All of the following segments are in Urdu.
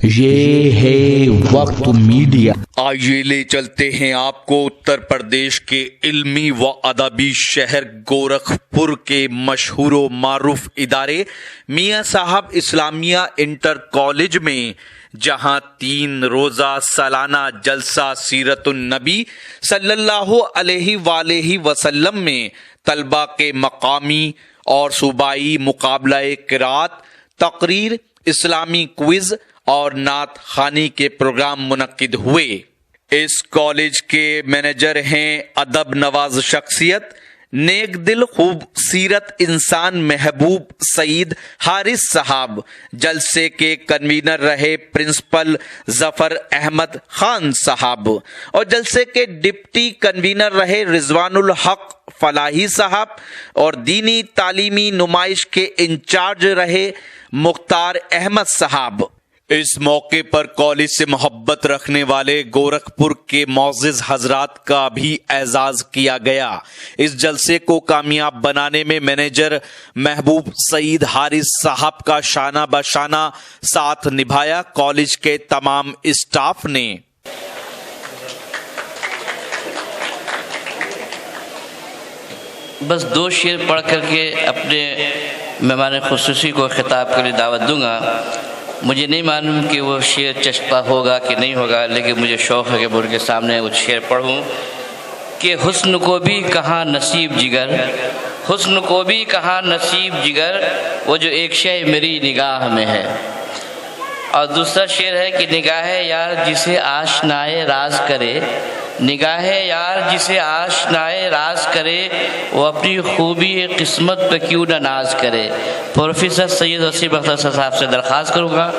یہ ہے وقت میڈیا۔ آئیے لے چلتے ہیں آپ کو اتر پردیش کے علمی و ادبی شہر گورکھپور کے مشہور و معروف ادارے میاں صاحب اسلامیہ انٹر کالج میں، جہاں 3 روزہ سالانہ جلسہ سیرت النبی صلی اللہ علیہ وآلہ وسلم میں طلباء کے مقامی اور صوبائی مقابلہ قرات، تقریر، اسلامی کوئز اور نعت خوانی کے پروگرام منعقد ہوئے۔ اس کالج کے مینیجر ہیں ادب نواز شخصیت، نیک دل، خوب سیرت انسان محبوب سعید حارث صاحب۔ جلسے کے کنوینر رہے پرنسپل ظفر احمد خان صاحب، اور جلسے کے ڈپٹی کنوینر رہے رضوان الحق فلاحی صاحب، اور دینی تعلیمی نمائش کے انچارج رہے مختار احمد صاحب۔ اس موقع پر کالج سے محبت رکھنے والے گورکھپور کے معزز حضرات کا بھی اعزاز کیا گیا۔ اس جلسے کو کامیاب بنانے میں مینیجر محبوب سعید حارث صاحب کا شانہ بشانہ ساتھ نبھایا۔ کالج کے تمام اسٹاف نے بس 2 شعر پڑھ کر کے اپنے مہمان خصوصی کو خطاب کے لیے دعوت دوں گا۔ مجھے نہیں معلوم کہ وہ شعر چسپا ہوگا کہ نہیں ہوگا، لیکن مجھے شوق ہے کہ میں ان کے سامنے وہ شعر پڑھوں کہ حسن کو بھی کہاں نصیب جگر، حسن کو بھی کہاں نصیب جگر، وہ جو ایک شے میری نگاہ میں ہے۔ اور دوسرا شعر ہے کہ نگاہ یار جسے آشنائے راز کرے، نگاہ یار جسے آشنائے راز کرے، وہ اپنی خوبی قسمت پہ کیوں نہ ناز کرے۔ پروفیسر سید وسیم اختر صاحب سے درخواست کروں گا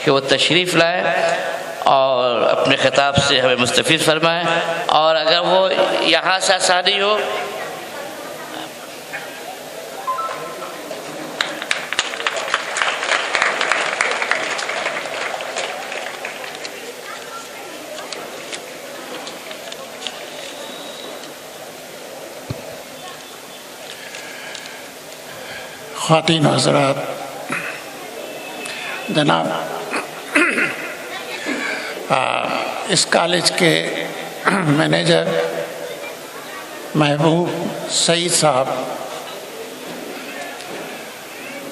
کہ وہ تشریف لائیں اور اپنے خطاب سے ہمیں مستفید فرمائیں، اور اگر وہ یہاں سے آسانی ہو خواتین و حضرات، جناب اس کالج کے مینیجر محبوب سعید صاحب،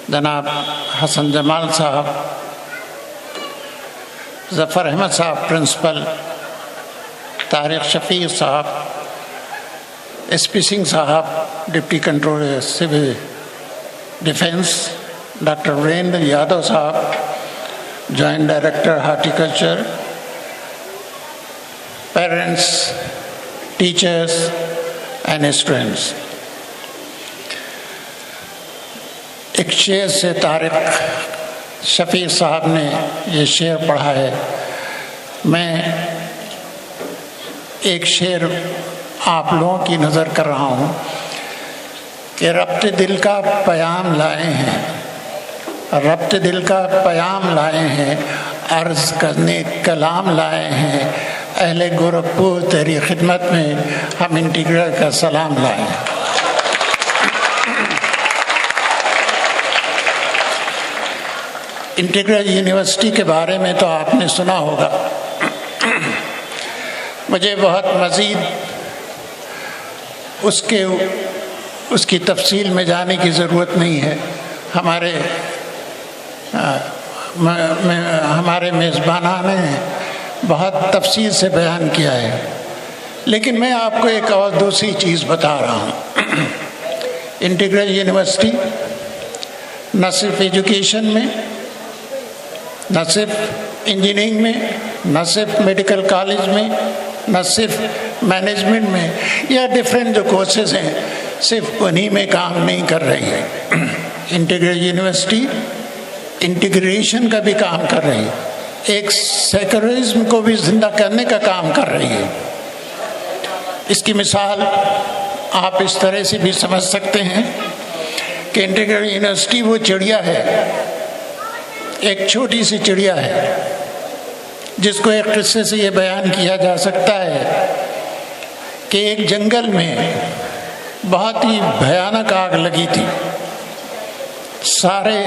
جناب حسن جمال صاحب، ظفر احمد صاحب پرنسپل، طارق شفیع صاحب، ایس پی سنگھ صاحب deputy controller civil defence, doctor Virendra Yadav صاحب joint director horticulture, parents, teachers and students. ایک شعر سے طارق شفیع صاحب نے یہ شعر پڑھا ہے، میں ایک شعر آپ لوگوں کی نظر کر رہا ہوں کہ ربط دل کا پیام لائے ہیں، ربط دل کا پیام لائے ہیں، عرض کرنے کلام لائے ہیں، اہل گورکھپور تیری خدمت میں ہم انٹیگرل کا سلام لائے ہیں۔ انٹیگرل یونیورسٹی کے بارے میں تو آپ نے سنا ہوگا، مجھے بہت مزید اس کی تفصیل میں جانے کی ضرورت نہیں ہے، ہمارے میزبانان نے بہت تفصیل سے بیان کیا ہے، لیکن میں آپ کو ایک اور دوسری چیز بتا رہا ہوں۔ انٹیگرل یونیورسٹی نہ صرف ایجوکیشن میں، نہ صرف انجینئرنگ میں، نہ صرف میڈیکل کالج میں، نہ صرف مینجمنٹ میں، یا ڈفرینٹ جو کورسز ہیں صرف انہی میں کام نہیں کر رہی ہے۔ انٹیگرل یونیورسٹی انٹیگریشن کا بھی کام کر رہی ہے، ایک سیکولرزم کو بھی زندہ کرنے کا کام کر رہی ہے۔ اس کی مثال آپ اس طرح سے بھی سمجھ سکتے ہیں کہ انٹیگرل یونیورسٹی وہ چڑیا ہے، ایک چھوٹی سی چڑیا ہے، جس کو ایک قصے سے یہ بیان کیا جا سکتا ہے کہ ایک جنگل میں بہت ہی بھیانک آگ لگی تھی، سارے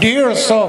150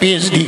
PhD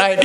IIT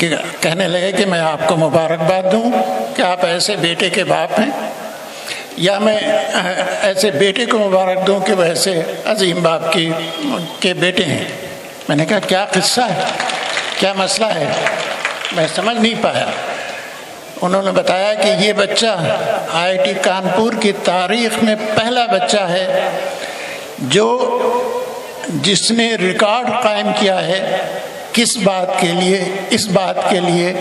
کہ کہنے لگے کہ میں آپ کو مبارکباد دوں کہ آپ ایسے بیٹے کے باپ ہیں، یا میں ایسے بیٹے کو مبارک دوں کہ وہ ایسے عظیم باپ کے بیٹے ہیں۔ میں نے کہا کیا قصہ ہے، کیا مسئلہ ہے، میں سمجھ نہیں پایا۔ انہوں نے بتایا کہ یہ بچہ IIT کانپور کی تاریخ میں پہلا بچہ ہے جس نے ریکارڈ قائم کیا ہے۔ کس بات کے لیے؟ اس بات کے لیے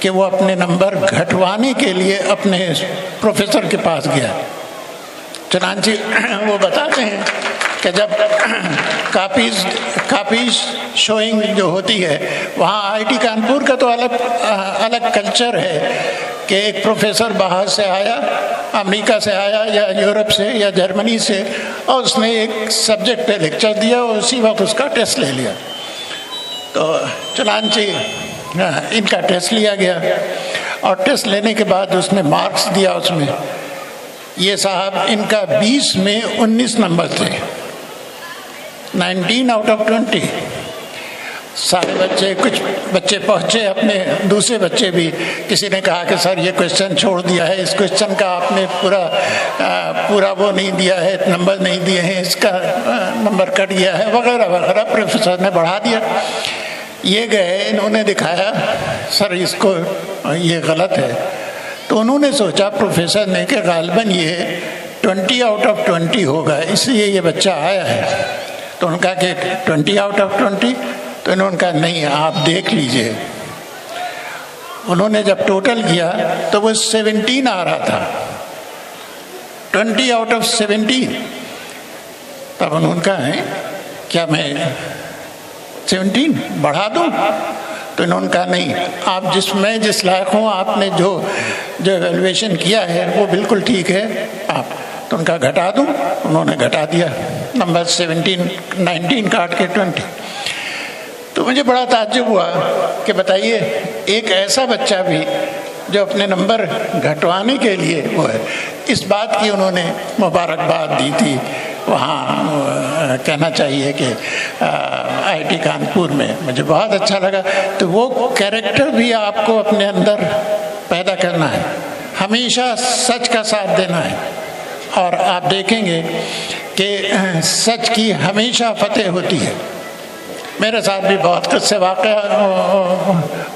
کہ وہ اپنے نمبر گھٹوانے کے لیے اپنے پروفیسر کے پاس گیا۔ چنانچہ وہ بتاتے ہیں کہ جب کاپیز شوئنگ جو ہوتی ہے وہاں IIT کانپور کا تو الگ کلچر ہے کہ ایک پروفیسر باہر سے آیا، امریکہ سے آیا یا یورپ سے یا جرمنی سے، اور اس نے ایک سبجیکٹ پہ لیکچر دیا اور اسی وقت اس کا ٹیسٹ لے لیا۔ تو چنانچہ ان کا ٹیسٹ لیا گیا اور ٹیسٹ لینے کے بعد اس نے مارکس دیا۔ اس میں یہ صاحب ان کا 20 میں 19 نمبر تھے، 19 آؤٹ آف 20۔ سارے بچے، کچھ بچے پہنچے، اپنے دوسرے بچے بھی، کسی نے کہا کہ سر یہ کوشچن چھوڑ دیا ہے، اس کوشچن کا آپ نے پورا وہ نہیں دیا ہے، نمبر نہیں دیے ہیں، اس کا نمبر کٹ گیا ہے وغیرہ وغیرہ۔ پروفیسر نے بڑھا دیا۔ یہ گئے، انہوں نے دکھایا سر اس کو یہ غلط ہے۔ تو انہوں نے سوچا پروفیسر نے کہ غالباً یہ 20 آؤٹ آف 20 ہوگا، اس لیے یہ بچہ آیا ہے۔ تو انہوں نے کہا کہ 20 آؤٹ آف 20؟ تو انہوں نے کہا نہیں، آپ دیکھ لیجئے۔ انہوں نے جب ٹوٹل کیا تو وہ 17 آ رہا تھا، 20 آؤٹ آف 17۔ تب انہوں نے کہا ہے کیا میں 17 بڑھا دوں؟ تو انہوں نے کہا نہیں، آپ جس لائق ہوں، آپ نے جو ایویلویشن کیا ہے وہ بالکل ٹھیک ہے آپ۔ تو ان کا گھٹا دوں؟ انہوں نے گھٹا دیا، نمبر 19 کاٹ کے 20۔ تو مجھے بڑا تعجب ہوا کہ بتائیے ایک ایسا بچہ بھی جو اپنے نمبر گھٹوانے کے لیے وہ ہے، اس بات کی انہوں نے مبارکباد دی تھی وہاں، کہنا چاہیے کہ IIT کانپور میں۔ مجھے بہت اچھا لگا۔ تو وہ کیریکٹر بھی آپ کو اپنے اندر پیدا کرنا ہے، ہمیشہ سچ کا ساتھ دینا ہے، اور آپ دیکھیں گے کہ سچ کی ہمیشہ فتح ہوتی ہے۔ میرے ساتھ بھی بہت قصے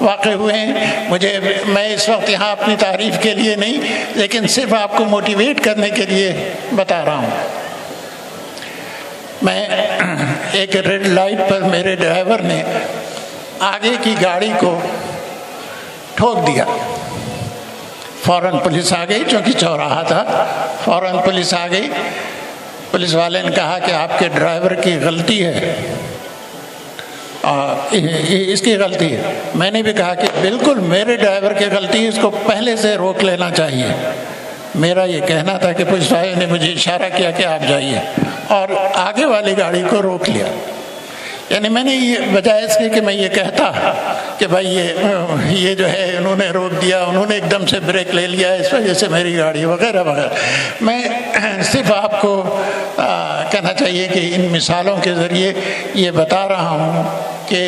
واقع ہوئے ہیں۔ میں اس وقت یہاں اپنی تعریف کے لیے نہیں، لیکن صرف آپ کو موٹیویٹ کرنے کے لیے بتا رہا ہوں۔ میں ایک ریڈ لائٹ پر میرے ڈرائیور نے آگے کی گاڑی کو ٹھوک دیا، فوراً پولیس آ گئی، چونکہ چوراہا تھا، فوراً پولیس آ گئی۔ پولیس والے نے کہا کہ آپ کے ڈرائیور کی غلطی ہے، اس کی غلطی ہے۔ میں نے بھی کہا کہ بالکل میرے ڈرائیور کی غلطی ہے، اس کو پہلے سے روک لینا چاہیے۔ میرا یہ کہنا تھا کہ پولیس والے نے مجھے اشارہ کیا کہ آپ جائیے، اور آگے والی گاڑی کو روک لیا۔ یعنی میں نے یہ بجائے اس کے کہ میں یہ کہتا کہ بھائی یہ جو ہے انہوں نے روک دیا، انہوں نے ایک دم سے بریک لے لیا، اس وجہ سے میری گاڑی وغیرہ وغیرہ، میں صرف آپ کو کہنا چاہیے کہ ان مثالوں کے ذریعے یہ بتا رہا ہوں کہ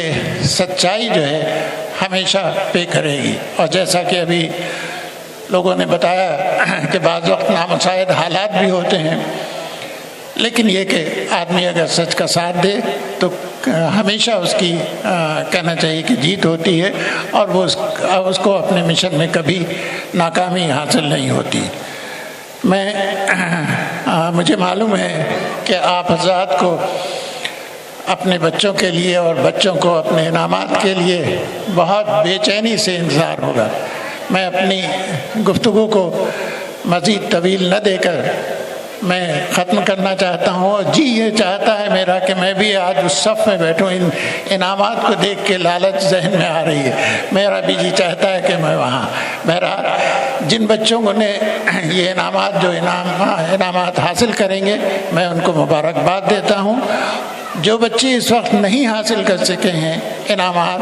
سچائی جو ہے ہمیشہ پے کرے گی۔ اور جیسا کہ ابھی لوگوں نے بتایا کہ بعض وقت نامساعد حالات بھی ہوتے ہیں، لیکن یہ کہ آدمی اگر سچ کا ساتھ دے تو ہمیشہ اس کی کہنا چاہیے کہ جیت ہوتی ہے، اور وہ اس کو اپنے مشن میں کبھی ناکامی حاصل نہیں ہوتی۔ مجھے معلوم ہے کہ آپ حضرات کو اپنے بچوں کے لیے اور بچوں کو اپنے انعامات کے لیے بہت بے چینی سے انتظار ہوگا۔ میں اپنی گفتگو کو مزید طویل نہ دے کر میں ختم کرنا چاہتا ہوں، اور جی یہ چاہتا ہے میرا کہ میں بھی آج اس صف میں بیٹھوں۔ ان انعامات کو دیکھ کے لالچ ذہن میں آ رہی ہے، میرا بھی جی چاہتا ہے کہ میں وہاں۔ بہرحال جن بچوں نے یہ انعامات حاصل کریں گے میں ان کو مبارکباد دیتا ہوں۔ جو بچے اس وقت نہیں حاصل کر سکے ہیں انعامات،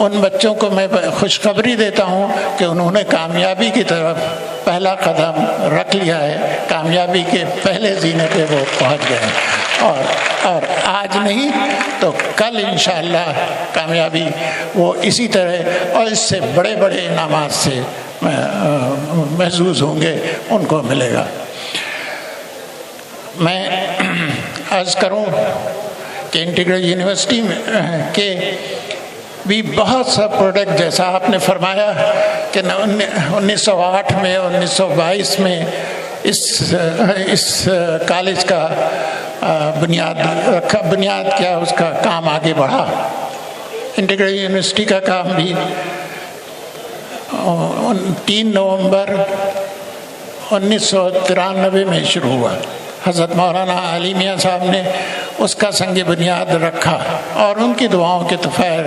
ان بچوں کو میں خوشخبری دیتا ہوں کہ انہوں نے کامیابی کی طرف پہلا قدم رکھ لیا ہے، کامیابی کے پہلے زینے پہ وہ پہنچ گئے ہیں، اور آج نہیں تو کل انشاءاللہ کامیابی وہ اسی طرح اور اس سے بڑے بڑے انعامات سے محظوظ ہوں گے، ان کو ملے گا۔ میں عرض کروں کہ انٹیگرل یونیورسٹی کے بھی بہت سا پروڈکٹ، جیسا آپ نے فرمایا کہ 1908 میں 1922 میں اس کالج کا بنیاد کیا، اس کا کام آگے بڑھا۔ انٹیگرل یونیورسٹی کا کام بھی 3 نومبر 1993 میں شروع ہوا۔ حضرت مولانا علی میاں صاحب نے اس کا سنگ بنیاد رکھا، اور ان کی دعاؤں کے طفیر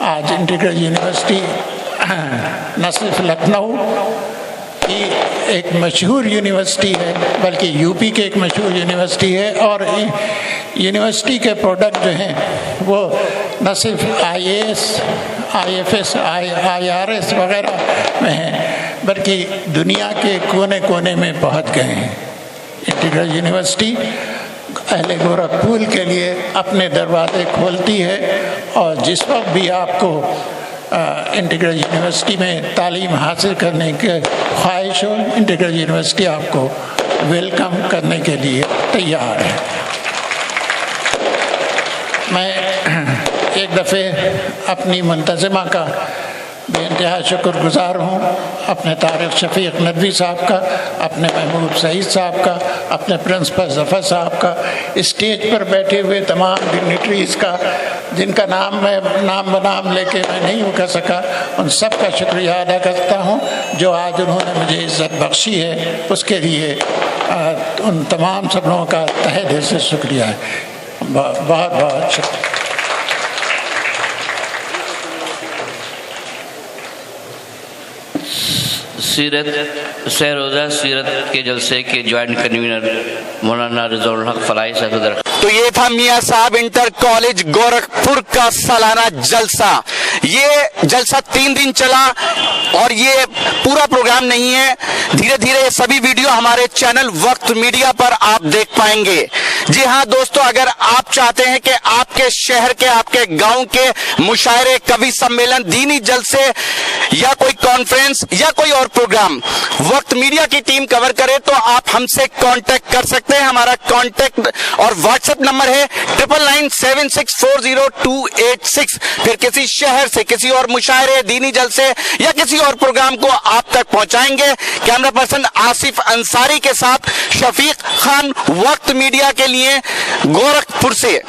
آج انٹیگرل یونیورسٹی نہ صرف لکھنؤ کی ایک مشہور یونیورسٹی ہے بلکہ یو پی کی ایک مشہور یونیورسٹی ہے، اور یونیورسٹی کے پروڈکٹ جو ہیں وہ نہ صرف IAS IFS IRS وغیرہ میں ہیں بلکہ دنیا کے کونے کونے میں پہنچ گئے ہیں۔ انٹیگرل یونیورسٹی اہل گورکھپور کے لیے اپنے دروازے کھولتی ہے، اور جس وقت بھی آپ کو انٹیگرل یونیورسٹی میں تعلیم حاصل کرنے کے خواہش ہو، انٹیگرل یونیورسٹی آپ کو ویلکم کرنے کے لیے تیار ہے۔ میں ایک دفعہ اپنی منتظمہ کا بے انتہا شکر گزار ہوں، اپنے طارق شفیق ندوی صاحب کا، اپنے محمود سعید صاحب کا، اپنے پرنسپل ظفر صاحب کا، اسٹیج پر بیٹھے ہوئے تمام ڈگنیٹریز کا، جن کا نام میں نام بنام لے کے میں نہیں کر سکا، ان سب کا شکریہ ادا کرتا ہوں جو آج انہوں نے مجھے عزت بخشی ہے، اس کے لیے ان تمام سب لوگوں کا تہہ دل سے شکریہ ہے۔ بہت بہت شکریہ۔ سہ روزہ سیرت کے جلسے کے جوائنٹ کنوینر مولانا رضوان الحق فلاحی صاحب۔ تو یہ تھا میاں صاحب انٹر کالج گورکھپور کا سالانہ جلسہ۔ یہ جلسہ 3 دن چلا، اور یہ پورا پروگرام نہیں ہے، دھیرے دھیرے یہ سبھی ویڈیو ہمارے چینل وقت میڈیا پر آپ دیکھ پائیں گے۔ جی ہاں دوستو، اگر آپ چاہتے ہیں کہ آپ کے شہر کے، آپ کے گاؤں کے مشاعرے، کوی سمیلن، دینی جلسے یا کوئی کانفرنس یا کوئی اور پروگرام وقت میڈیا کی ٹیم کور کرے، تو آپ ہم سے کانٹیکٹ کر سکتے ہیں۔ ہمارا کانٹیکٹ اور واٹس ایپ نمبر ہے 9997640286۔ پھر کسی شہر سے کسی اور مشاعرے، دینی جلسے یا کسی اور پروگرام کو آپ تک پہنچائیں گے۔ کیمرہ پرسن آصف انصاری کے ساتھ شفیق خان، وقت میڈیا کے لیے گورکھپور سے۔